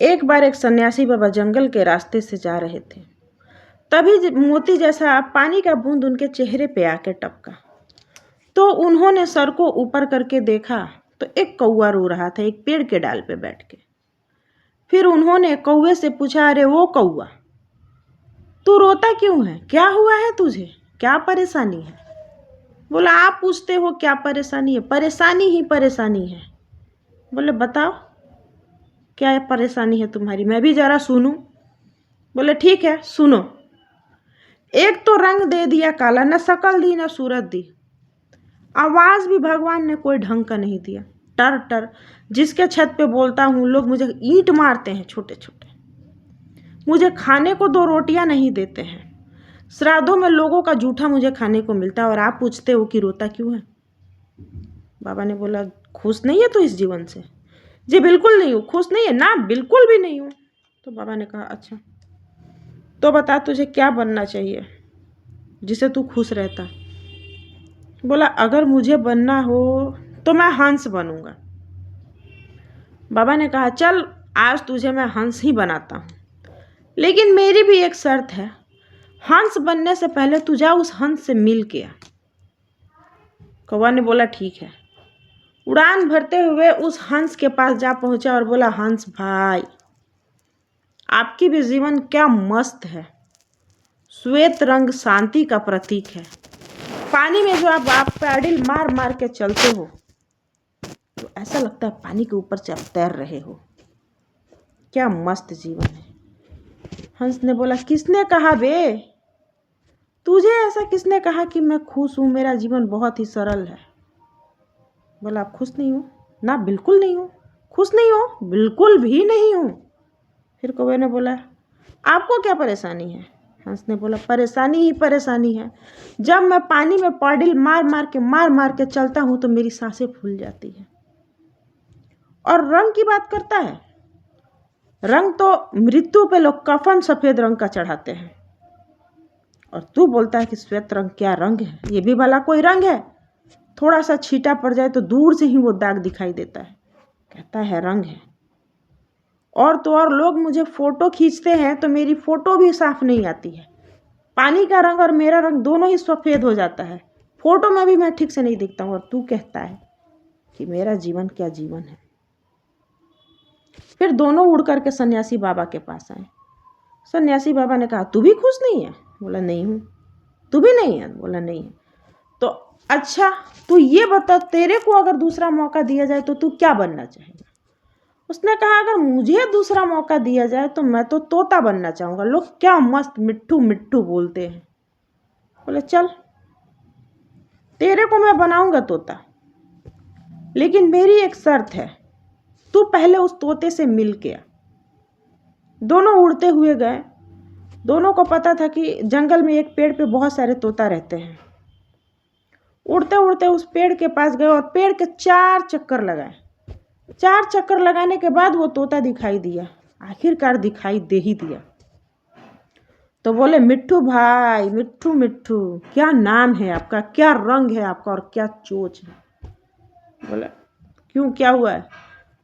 एक बार एक सन्यासी बाबा जंगल के रास्ते से जा रहे थे। तभी मोती जैसा पानी का बूंद उनके चेहरे पे आके टपका। तो उन्होंने सर को ऊपर करके देखा तो एक कौवा रो रहा था एक पेड़ के डाल पे बैठ के। फिर उन्होंने कौवे से पूछा, अरे वो कौवा, तू रोता क्यों है? क्या हुआ है तुझे? क्या परेशानी है? बोला, आप पूछते हो क्या परेशानी है? परेशानी ही परेशानी है। बोले, बताओ क्या परेशानी है तुम्हारी, मैं भी जरा सुनूं। बोले, ठीक है सुनो। एक तो रंग दे दिया काला, न शकल दी न सूरत दी, आवाज भी भगवान ने कोई ढंग का नहीं दिया। टर टर जिसके छत पे बोलता हूँ लोग मुझे ईंट मारते हैं छोटे छोटे। मुझे खाने को 2 रोटियां नहीं देते हैं। श्राद्धों में लोगों का जूठा मुझे खाने को मिलता है और आप पूछते हो कि रोता क्यों है। बाबा ने बोला, खुश नहीं है तो इस जीवन से? जी बिल्कुल नहीं हूँ। खुश नहीं है ना? बिल्कुल भी नहीं हूँ। तो बाबा ने कहा, अच्छा तो बता तुझे क्या बनना चाहिए जिसे तू खुश रहता? बोला, अगर मुझे बनना हो तो मैं हंस बनूंगा। बाबा ने कहा, चल आज तुझे मैं हंस ही बनाता हूँ, लेकिन मेरी भी एक शर्त है। हंस बनने से पहले तू जा उस हंस से मिल के आ। कौवा ने बोला, ठीक है। उड़ान भरते हुए उस हंस के पास जा पहुंचा और बोला, हंस भाई, आपकी भी जीवन क्या मस्त है। श्वेत रंग शांति का प्रतीक है। पानी में जो आप पैडल मार मार के चलते हो तो ऐसा लगता है पानी के ऊपर से आप तैर रहे हो। क्या मस्त जीवन है। हंस ने बोला, किसने कहा बे? तुझे ऐसा किसने कहा कि मैं खुश हूँ? मेरा जीवन बहुत ही सरल है। बोला, आप खुश नहीं हो ना? बिल्कुल नहीं हो। खुश नहीं हो? बिल्कुल भी नहीं हूँ। फिर कौवे ने बोला, आपको क्या परेशानी है? हंस ने बोला, परेशानी ही परेशानी है। जब मैं पानी में पैडल मार मार के चलता हूँ तो मेरी सांसें फूल जाती है। और रंग की बात करता है, रंग तो मृत्यु पे लोग कफन सफेद रंग का चढ़ाते हैं, और तू बोलता है कि श्वेत रंग क्या रंग है? ये भी भला कोई रंग है? थोड़ा सा छींटा पड़ जाए तो दूर से ही वो दाग दिखाई देता है, कहता है रंग है। और तो और लोग मुझे फोटो खींचते हैं तो मेरी फोटो भी साफ नहीं आती है। पानी का रंग और मेरा रंग दोनों ही सफेद हो जाता है। फोटो में भी मैं ठीक से नहीं दिखता हूँ, और तू कहता है कि मेरा जीवन क्या जीवन है। फिर दोनों उड़ करके सन्यासी बाबा के पास आए। सन्यासी बाबा ने कहा, तू भी खुश नहीं है? बोला, नहीं हूँ। तू भी नहीं है? बोला, नहीं है। तो अच्छा तू ये बता, तेरे को अगर दूसरा मौका दिया जाए तो तू क्या बनना चाहेगा? उसने कहा, अगर मुझे दूसरा मौका दिया जाए तो मैं तो तोता बनना चाहूँगा। लोग क्या मस्त मिट्ठू मिट्ठू बोलते हैं। बोले, चल तेरे को मैं बनाऊंगा तोता, लेकिन मेरी एक शर्त है, तू पहले उस तोते से मिल के आ। दोनों उड़ते हुए गए। दोनों को पता था कि जंगल में एक पेड़ पे बहुत सारे तोता रहते हैं। उड़ते उड़ते उस पेड़ के पास गए और पेड़ के 4 चक्कर लगाए। 4 चक्कर लगाने के बाद वो तोता दिखाई दिया। आखिरकार दिखाई दे ही दिया। तो बोले, मिट्ठू भाई, मिट्ठू मिट्ठू, क्या नाम है आपका, क्या रंग है आपका, और क्या चोच है? बोले, क्यों क्या हुआ है?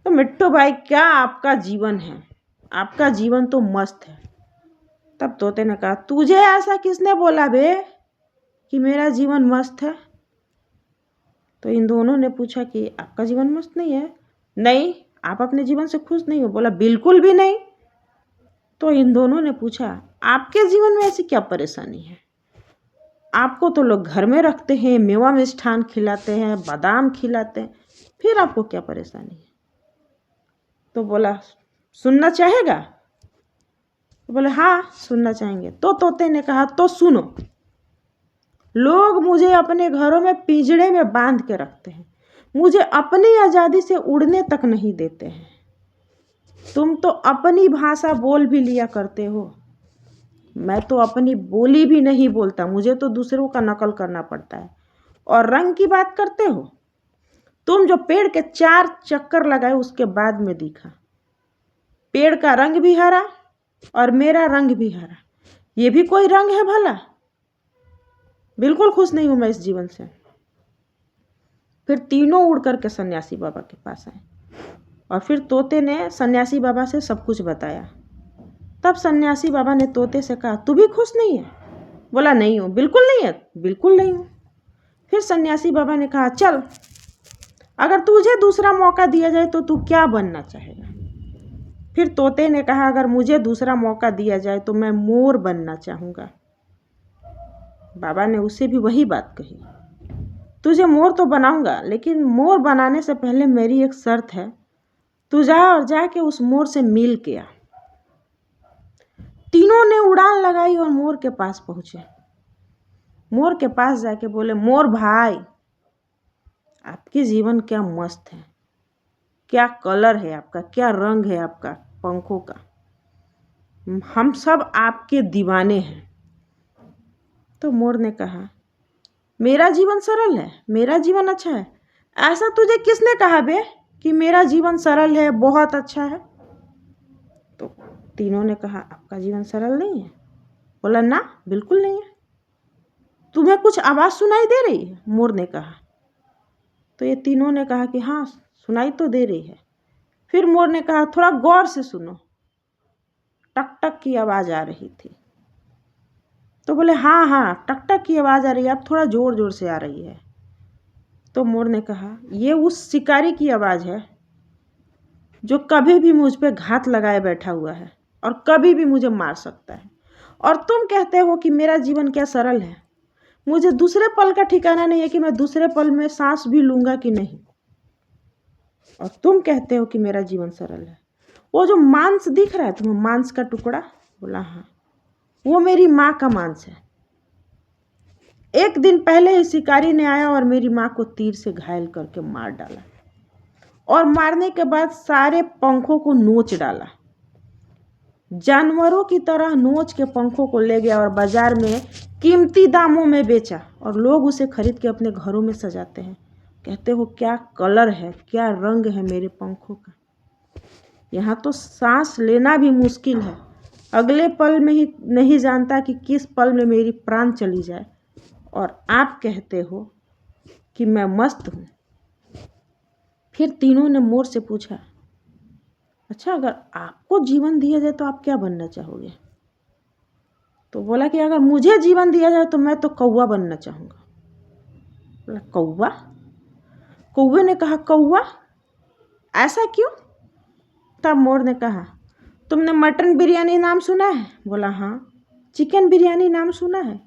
तो मिट्ठू भाई, क्या आपका जीवन है, आपका जीवन तो मस्त है। तब तोते ने कहा, तुझे ऐसा किसने बोला बे कि मेरा जीवन मस्त है? तो इन दोनों ने पूछा कि आपका जीवन मस्त नहीं है? नहीं, आप अपने जीवन से खुश नहीं हो? बोला, बिल्कुल भी नहीं। तो इन दोनों ने पूछा, आपके जीवन में ऐसी क्या परेशानी है? आपको तो लोग घर में रखते हैं, मेवा मिष्ठान खिलाते हैं, बादाम खिलाते हैं, फिर आपको क्या परेशानी है? तो बोला, सुनना चाहेगा? तो बोले, हाँ सुनना चाहेंगे। तो तोते ने कहा, तो सुनो। लोग मुझे अपने घरों में पिंजड़े में बांध के रखते हैं, मुझे अपनी आज़ादी से उड़ने तक नहीं देते हैं। तुम तो अपनी भाषा बोल भी लिया करते हो, मैं तो अपनी बोली भी नहीं बोलता, मुझे तो दूसरों का नकल करना पड़ता है। और रंग की बात करते हो, तुम जो पेड़ के 4 चक्कर लगाए उसके बाद में दिखा, पेड़ का रंग भी हरा और मेरा रंग भी हरा। ये भी कोई रंग है भला? बिल्कुल खुश नहीं हूं मैं इस जीवन से। फिर तीनों उड़ करके सन्यासी बाबा के पास आए। और फिर तोते ने सन्यासी बाबा से सब कुछ बताया। तब सन्यासी बाबा ने तोते से कहा, तू भी खुश नहीं है? बोला, नहीं हूँ। बिल्कुल नहीं है? बिल्कुल नहीं हूँ। फिर सन्यासी बाबा ने कहा, चल, अगर तुझे दूसरा मौका दिया जाए तो तू क्या बनना चाहेगा? फिर तोते ने कहा, अगर मुझे दूसरा मौका दिया जाए तो मैं मोर बनना चाहूँगा। बाबा ने उसे भी वही बात कही, तुझे मोर तो बनाऊंगा, लेकिन मोर बनाने से पहले मेरी एक शर्त है, तू जा और जाके उस मोर से मिल के आ। तीनों ने उड़ान लगाई और मोर के पास पहुंचे। मोर के पास जाके बोले, मोर भाई, आपकी जीवन क्या मस्त है, क्या कलर है आपका, क्या रंग है आपका पंखों का, हम सब आपके दीवाने हैं। तो मोर ने कहा, मेरा जीवन सरल है, मेरा जीवन अच्छा है। ऐसा तुझे किसने कहा बे कि मेरा जीवन सरल है, बहुत अच्छा है? तो तीनों ने कहा, आपका जीवन सरल नहीं है? बोला, ना, बिल्कुल नहीं है। तुम्हें कुछ आवाज़ सुनाई दे रही है? मोर ने कहा। तो ये तीनों ने कहा कि हाँ, सुनाई तो दे रही है। फिर मोर ने कहा, थोड़ा गौर से सुनो। टक टक की आवाज़ आ रही थी। तो बोले, हाँ हाँ, टक टक की आवाज़ आ रही है, अब थोड़ा ज़ोर ज़ोर से आ रही है। तो मोर ने कहा, ये उस शिकारी की आवाज़ है जो कभी भी मुझ पे घात लगाए बैठा हुआ है और कभी भी मुझे मार सकता है। और तुम कहते हो कि मेरा जीवन क्या सरल है? मुझे दूसरे पल का ठिकाना नहीं है कि मैं दूसरे पल में सांस भी लूँगा कि नहीं। और तुम कहते हो कि मेरा जीवन सरल है। वो जो मांस दिख रहा है तुम्हें, मांस का टुकड़ा? बोला, हाँ, वो मेरी माँ का मांस है। एक दिन पहले ही शिकारी ने आया और मेरी माँ को तीर से घायल करके मार डाला, और मारने के बाद सारे पंखों को नोच डाला। जानवरों की तरह नोच के पंखों को ले गया और बाजार में कीमती दामों में बेचा, और लोग उसे खरीद के अपने घरों में सजाते हैं। कहते हो, क्या कलर है, क्या रंग है मेरे पंखों का। यहाँ तो सांस लेना भी मुश्किल है, अगले पल में ही नहीं जानता कि किस पल में मेरी प्राण चली जाए, और आप कहते हो कि मैं मस्त हूँ। फिर तीनों ने मोर से पूछा, अच्छा, अगर आपको जीवन दिया जाए तो आप क्या बनना चाहोगे? तो बोला कि अगर मुझे जीवन दिया जाए तो मैं तो कौवा बनना चाहूँगा। बोला, कौवा? कौवे ने कहा, कौवा, ऐसा क्यों? तब मोर ने कहा, तुमने मटन बिरयानी नाम सुना है? बोला, हाँ। चिकन बिरयानी नाम सुना है?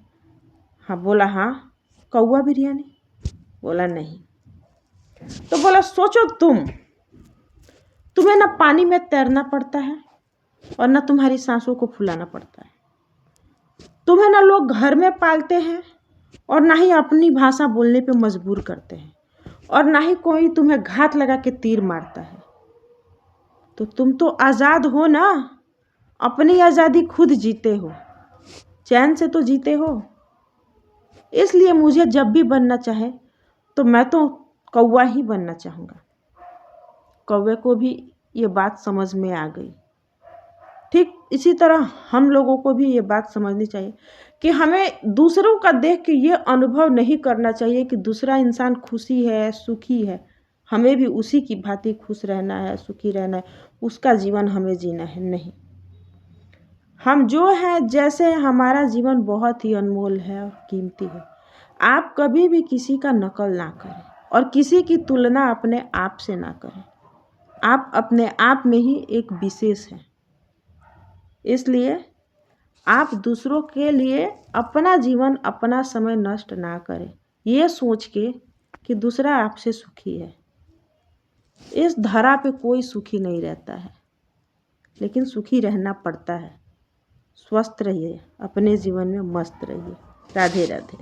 हाँ। बोला, हाँ। कौवा बिरयानी? बोला, नहीं। तो बोला, सोचो, तुम्हें ना पानी में तैरना पड़ता है और ना तुम्हारी सांसों को फुलाना पड़ता है। तुम्हें ना लोग घर में पालते हैं और ना ही अपनी भाषा बोलने पे मजबूर करते हैं, और ना ही कोई तुम्हें घात लगा के तीर मारता है। तो तुम तो आज़ाद हो ना, अपनी आज़ादी खुद जीते हो, चैन से तो जीते हो। इसलिए मुझे जब भी बनना चाहे तो मैं तो कौवा ही बनना चाहूँगा। कौवे को भी ये बात समझ में आ गई। ठीक इसी तरह हम लोगों को भी ये बात समझनी चाहिए कि हमें दूसरों का देख के ये अनुभव नहीं करना चाहिए कि दूसरा इंसान खुशी है, सुखी है, हमें भी उसी की भांति खुश रहना है, सुखी रहना है, उसका जीवन हमें जीना है। नहीं, हम जो हैं जैसे, हमारा जीवन बहुत ही अनमोल है और कीमती है। आप कभी भी किसी का नकल ना करें और किसी की तुलना अपने आप से ना करें। आप अपने आप में ही एक विशेष हैं। इसलिए आप दूसरों के लिए अपना जीवन, अपना समय नष्ट ना करें, ये सोच के कि दूसरा आपसे सुखी है। इस धरा पे कोई सुखी नहीं रहता है, लेकिन सुखी रहना पड़ता है। स्वस्थ रहिए, अपने जीवन में मस्त रहिए। राधे राधे।